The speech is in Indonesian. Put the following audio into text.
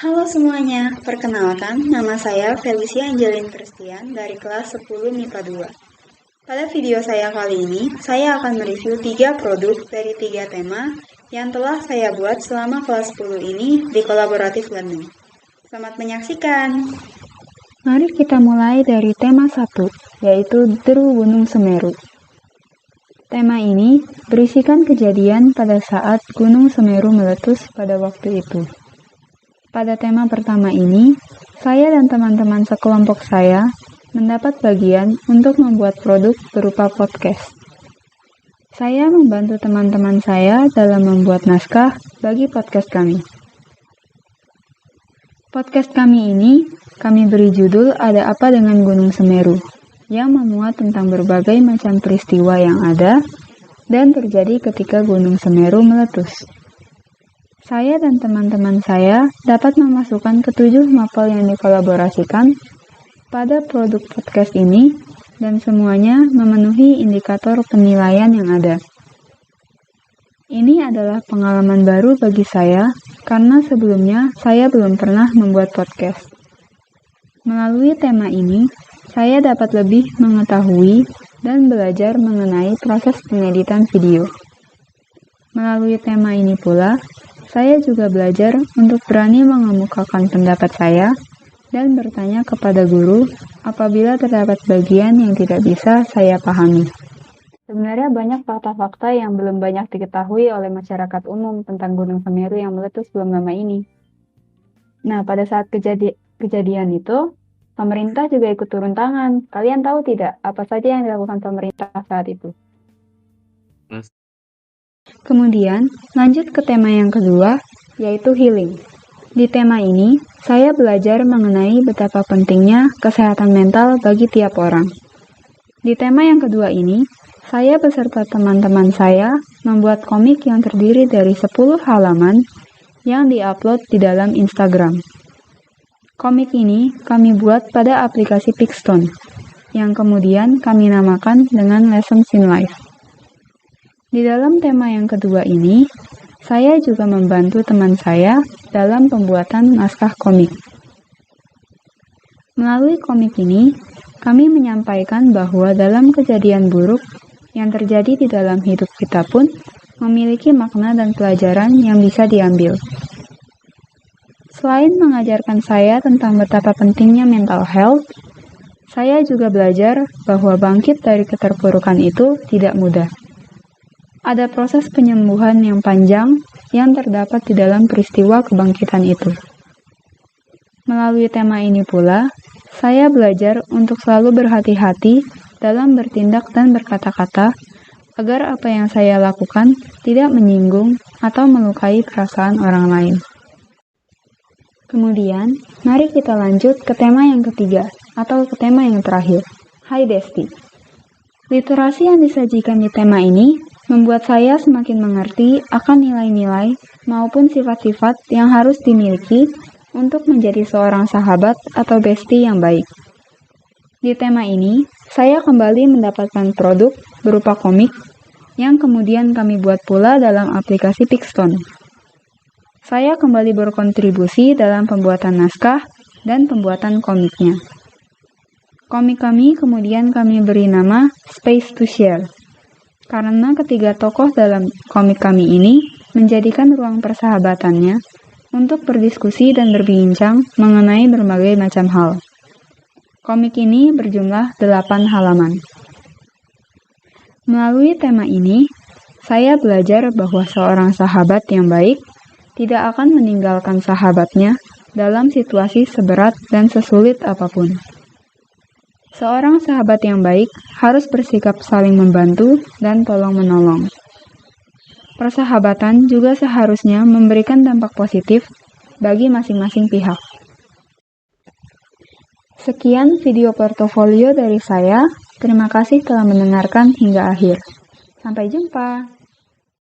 Halo semuanya, perkenalkan nama saya Felicia Angelin Christian dari kelas 10 MIPA 2. Pada video saya kali ini, saya akan mereview 3 produk dari 3 tema yang telah saya buat selama kelas 10 ini di Collaborative Learning. Selamat menyaksikan! Mari kita mulai dari tema 1, yaitu Deru Gunung Semeru. Tema ini berisikan kejadian pada saat Gunung Semeru meletus pada waktu itu. Pada tema pertama ini, saya dan teman-teman sekelompok saya mendapat bagian untuk membuat produk berupa podcast. Saya membantu teman-teman saya dalam membuat naskah bagi podcast kami. Podcast kami ini, kami beri judul Ada Apa Dengan Gunung Semeru, yang memuat tentang berbagai macam peristiwa yang ada dan terjadi ketika Gunung Semeru meletus. Saya dan teman-teman saya dapat memasukkan ketujuh mapel yang dikolaborasikan pada produk podcast ini dan semuanya memenuhi indikator penilaian yang ada. Ini adalah pengalaman baru bagi saya karena sebelumnya saya belum pernah membuat podcast. Melalui tema ini, saya dapat lebih mengetahui dan belajar mengenai proses pengeditan video. Melalui tema ini pula, saya juga belajar untuk berani mengemukakan pendapat saya dan bertanya kepada guru apabila terdapat bagian yang tidak bisa saya pahami. Sebenarnya banyak fakta-fakta yang belum banyak diketahui oleh masyarakat umum tentang Gunung Semeru yang meletus belum lama ini. Nah, pada saat kejadian itu, pemerintah juga ikut turun tangan. Kalian tahu tidak apa saja yang dilakukan pemerintah saat itu? Kemudian, lanjut ke tema yang kedua, yaitu healing. Di tema ini, saya belajar mengenai betapa pentingnya kesehatan mental bagi tiap orang. Di tema yang kedua ini, saya beserta teman-teman saya membuat komik yang terdiri dari 10 halaman yang diupload di dalam Instagram. Komik ini kami buat pada aplikasi Pixton, yang kemudian kami namakan dengan Lessons in Life. Di dalam tema yang kedua ini, saya juga membantu teman saya dalam pembuatan naskah komik. Melalui komik ini, kami menyampaikan bahwa dalam kejadian buruk yang terjadi di dalam hidup kita pun memiliki makna dan pelajaran yang bisa diambil. Selain mengajarkan saya tentang betapa pentingnya mental health, saya juga belajar bahwa bangkit dari keterpurukan itu tidak mudah. Ada proses penyembuhan yang panjang yang terdapat di dalam peristiwa kebangkitan itu. Melalui tema ini pula, saya belajar untuk selalu berhati-hati dalam bertindak dan berkata-kata agar apa yang saya lakukan tidak menyinggung atau melukai perasaan orang lain. Kemudian, mari kita lanjut ke tema yang ketiga atau ke tema yang terakhir, Hai Desti. Literasi yang disajikan di tema ini membuat saya semakin mengerti akan nilai-nilai maupun sifat-sifat yang harus dimiliki untuk menjadi seorang sahabat atau bestie yang baik. Di tema ini, saya kembali mendapatkan produk berupa komik yang kemudian kami buat pula dalam aplikasi Pixton. Saya kembali berkontribusi dalam pembuatan naskah dan pembuatan komiknya. Komik kami kemudian kami beri nama Space to Share. Karena ketiga tokoh dalam komik kami ini menjadikan ruang persahabatannya untuk berdiskusi dan berbincang mengenai berbagai macam hal. Komik ini berjumlah 8 halaman. Melalui tema ini, saya belajar bahwa seorang sahabat yang baik tidak akan meninggalkan sahabatnya dalam situasi seberat dan sesulit apapun. Seorang sahabat yang baik harus bersikap saling membantu dan tolong-menolong. Persahabatan juga seharusnya memberikan dampak positif bagi masing-masing pihak. Sekian video portofolio dari saya. Terima kasih telah mendengarkan hingga akhir. Sampai jumpa.